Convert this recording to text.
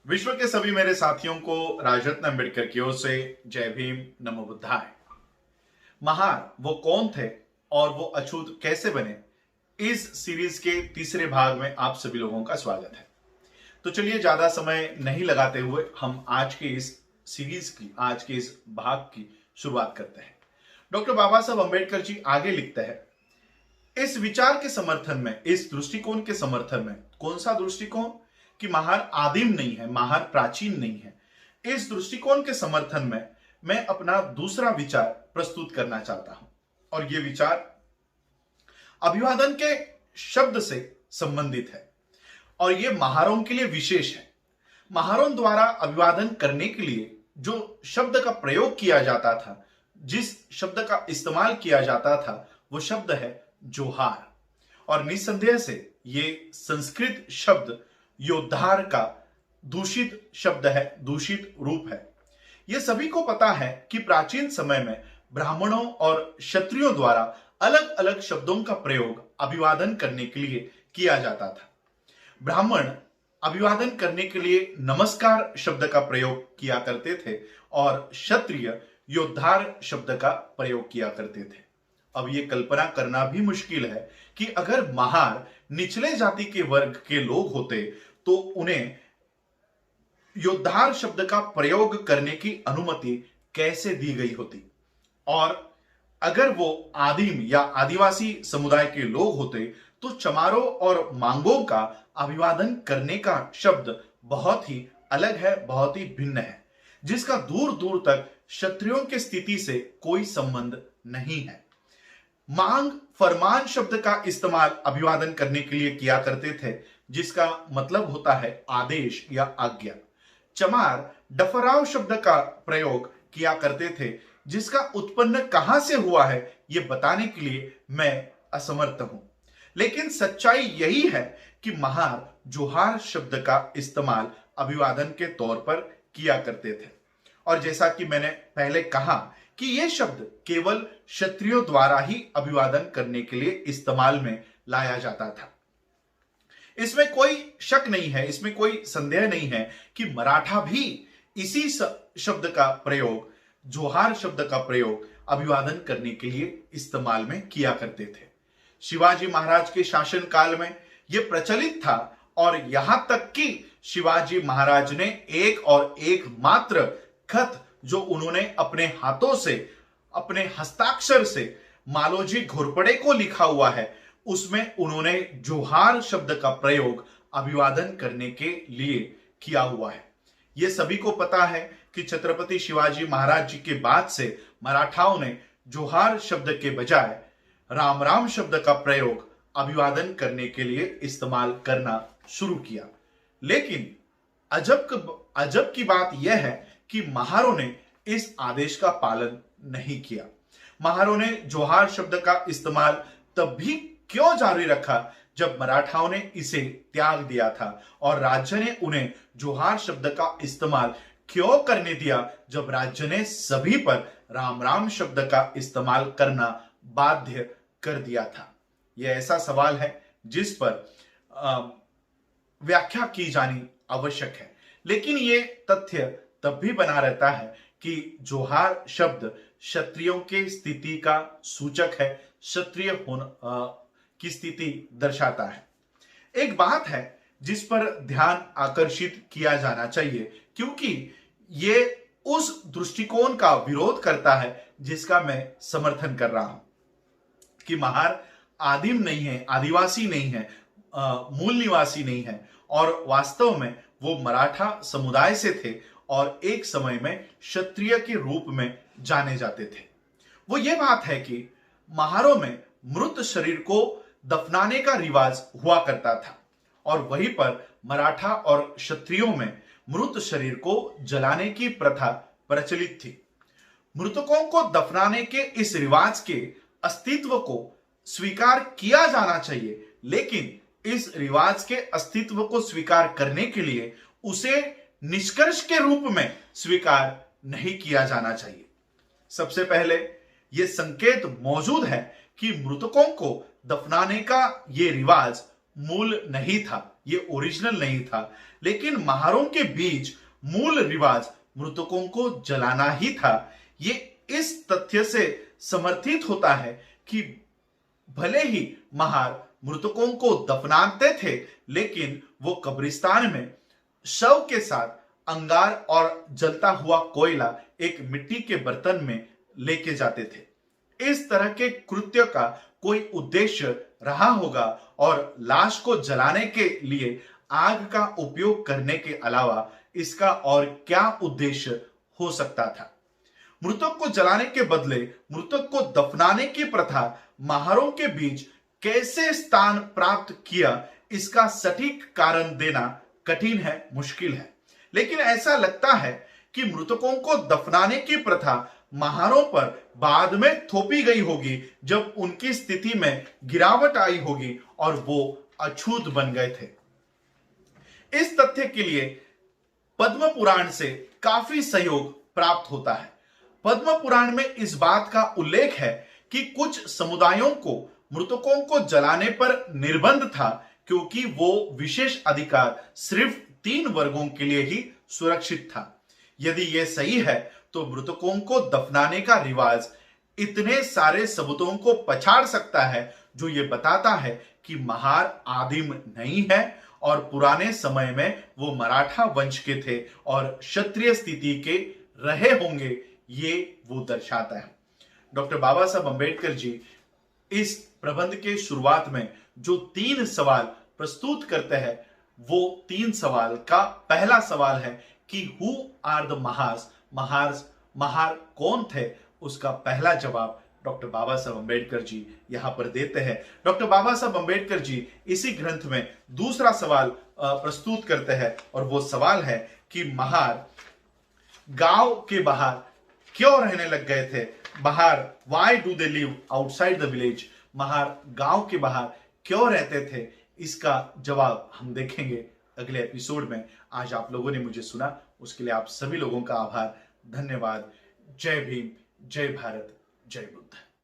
विश्व के सभी मेरे साथियों को राजरत्न अम्बेडकर की ओर से जय भीम, नमो बुद्धाय। महार वो कौन थे और वो अछूत कैसे बने, इस सीरीज के तीसरे भाग में आप सभी लोगों का स्वागत है। तो चलिए ज्यादा समय नहीं लगाते हुए हम आज के इस सीरीज की, आज के इस भाग की शुरुआत करते हैं। डॉक्टर बाबा साहब अम्बेडकर जी आगे लिखते हैं, इस विचार के समर्थन में, इस दृष्टिकोण के समर्थन में, कौन सा दृष्टिकोण कि महार आदिम नहीं है, महार प्राचीन नहीं है, इस दृष्टिकोण के समर्थन में मैं अपना दूसरा विचार प्रस्तुत करना चाहता हूं। और यह विचार अभिवादन के शब्द से संबंधित है और यह महारों के लिए विशेष है। महारों द्वारा अभिवादन करने के लिए जो शब्द का प्रयोग किया जाता था, जिस शब्द का इस्तेमाल किया जाता था, वो शब्द है जोहार। और निस्संदेह से ये संस्कृत शब्द योद्धार का दूषित शब्द है, दूषित रूप है। यह सभी को पता है कि प्राचीन समय में ब्राह्मणों और क्षत्रियों द्वारा अलग अलग शब्दों का प्रयोग अभिवादन करने के लिए किया जाता था। ब्राह्मण अभिवादन करने के लिए नमस्कार शब्द का प्रयोग किया करते थे और क्षत्रिय योद्धार शब्द का प्रयोग किया करते थे। अब यह कल्पना करना भी मुश्किल है कि अगर महार निचले जाति के वर्ग के लोग होते तो उन्हें योद्धार शब्द का प्रयोग करने की अनुमति कैसे दी गई होती, और अगर वो आदिम या आदिवासी समुदाय के लोग होते तो चमारों और मांगों का अभिवादन करने का शब्द बहुत ही अलग है, बहुत ही भिन्न है, जिसका दूर दूर तक क्षत्रियों की स्थिति से कोई संबंध नहीं है। मांग फरमान शब्द का इस्तेमाल अभिवादन करने के लिए किया करते थे, जिसका मतलब होता है आदेश या आज्ञा। चमार डफराव शब्द का प्रयोग किया करते थे, जिसका उत्पन्न कहां से हुआ है यह बताने के लिए मैं असमर्थ हूं। लेकिन सच्चाई यही है कि महार जोहार शब्द का इस्तेमाल अभिवादन के तौर पर किया करते थे। और जैसा कि मैंने पहले कहा कि यह शब्द केवल क्षत्रियों द्वारा ही अभिवादन करने के लिए इस्तेमाल में लाया जाता था। इसमें कोई शक नहीं है, इसमें कोई संदेह नहीं है कि मराठा भी इसी शब्द का प्रयोग, जोहार शब्द का प्रयोग अभिवादन करने के लिए इस्तेमाल में किया करते थे। शिवाजी महाराज के शासन काल में यह प्रचलित था और यहां तक कि शिवाजी महाराज ने एक और एक मात्र खत जो उन्होंने अपने हाथों से, अपने हस्ताक्षर से मालोजी घोरपड़े को लिखा हुआ है, उसमें उन्होंने जोहार शब्द का प्रयोग अभिवादन करने के लिए किया हुआ है। यह सभी को पता है कि छत्रपति शिवाजी महाराज जी के बाद से मराठाओं ने जोहार शब्द के बजाय राम राम शब्द का प्रयोग अभिवादन करने के लिए इस्तेमाल करना शुरू किया। लेकिन अजब की बात यह है कि महारों ने इस आदेश का पालन नहीं किया। महारों ने जोहार शब्द का इस्तेमाल तब भी क्यों जारी रखा जब मराठाओं ने इसे त्याग दिया था, और राज्य ने उन्हें जोहार शब्द का इस्तेमाल क्यों करने दिया जब राज्य ने सभी पर राम राम शब्द का इस्तेमाल करना बाध्य कर दिया था। यह ऐसा सवाल है जिस पर व्याख्या की जानी आवश्यक है। लेकिन यह तथ्य तब भी बना रहता है कि जोहार शब्द क्षत्रियों के स्थिति का सूचक है, क्षत्रिय की स्थिति दर्शाता है। एक बात है जिस पर ध्यान आकर्षित किया जाना चाहिए, क्योंकि यह उस दृष्टिकोण का विरोध करता है जिसका मैं समर्थन कर रहा हूं कि महार आदिम नहीं है, आदिवासी नहीं है, मूल निवासी नहीं है, और वास्तव में वो मराठा समुदाय से थे और एक समय में क्षत्रिय के रूप में जाने जाते थे। वो ये बात है कि महारों में मृत शरीर को दफनाने का रिवाज हुआ करता था और वहीं पर मराठा और क्षत्रियों में मृत शरीर को जलाने की प्रथा प्रचलित थी। मृतकों को दफनाने के इस रिवाज के अस्तित्व को स्वीकार किया जाना चाहिए, लेकिन इस रिवाज के अस्तित्व को स्वीकार करने के लिए उसे निष्कर्ष के रूप में स्वीकार नहीं किया जाना चाहिए। सबसे पहले यह संकेत मौजूद है कि मृतकों को दफनाने का यह रिवाज मूल नहीं था, ये ओरिजिनल नहीं था, लेकिन महारों के बीच मूल रिवाज मृतकों को जलाना ही था। ये इस तथ्य से समर्थित होता है कि भले ही महार मृतकों को दफनाते थे, लेकिन वो कब्रिस्तान में शव के साथ अंगार और जलता हुआ कोयला एक मिट्टी के बर्तन में लेके जाते थे। इस तरह के कृत्य का कोई उद्देश्य रहा होगा और लाश को जलाने के लिए आग का उपयोग करने के अलावा इसका और क्या उद्देश्य हो सकता था। मृतक को जलाने के बदले मृतक को दफनाने की प्रथा महारों के बीच कैसे स्थान प्राप्त किया, इसका सटीक कारण देना कठिन है, मुश्किल है। लेकिन ऐसा लगता है कि मृतकों को दफनाने की प्रथा महारों पर बाद में थोपी गई होगी जब उनकी स्थिति में गिरावट आई होगी और वो अछूत बन गए थे। इस तथ्य के लिए पद्म पुराण से काफी सहयोग प्राप्त होता है। पद्म पुराण में इस बात का उल्लेख है कि कुछ समुदायों को मृतकों को जलाने पर निर्बंध था, क्योंकि वो विशेष अधिकार सिर्फ 3 वर्गों के लिए ही सुरक्षित था। यदि यह सही है तो मृतकों को दफनाने का रिवाज इतने सारे सबूतों को पछाड़ सकता है, जो ये बताता है कि महार आदिम नहीं है और पुराने समय में वो मराठा वंश के थे और क्षत्रिय स्थिति के रहे होंगे, ये वो दर्शाता है। डॉक्टर बाबा साहब अंबेडकर जी इस प्रबंध के शुरुआत में जो 3 सवाल प्रस्तुत करते हैं, वो 3 सवाल का पहला सवाल है कि who are the Mahars, Mahar कौन थे। उसका पहला जवाब डॉक्टर बाबा साहब अंबेडकर जी यहां पर देते हैं। डॉक्टर बाबा साहब अंबेडकर जी इसी ग्रंथ में दूसरा सवाल प्रस्तुत करते हैं और वो सवाल है कि महार गांव के बाहर क्यों रहने लग गए थे। बाहर, why do they live outside the village, Mahar गांव के बाहर क्यों रहते थे, इसका जवाब हम देखेंगे अगले एपिसोड में। आज आप लोगों ने मुझे सुना, उसके लिए आप सभी लोगों का आभार, धन्यवाद। जय भीम, जय भारत, जय बुद्ध।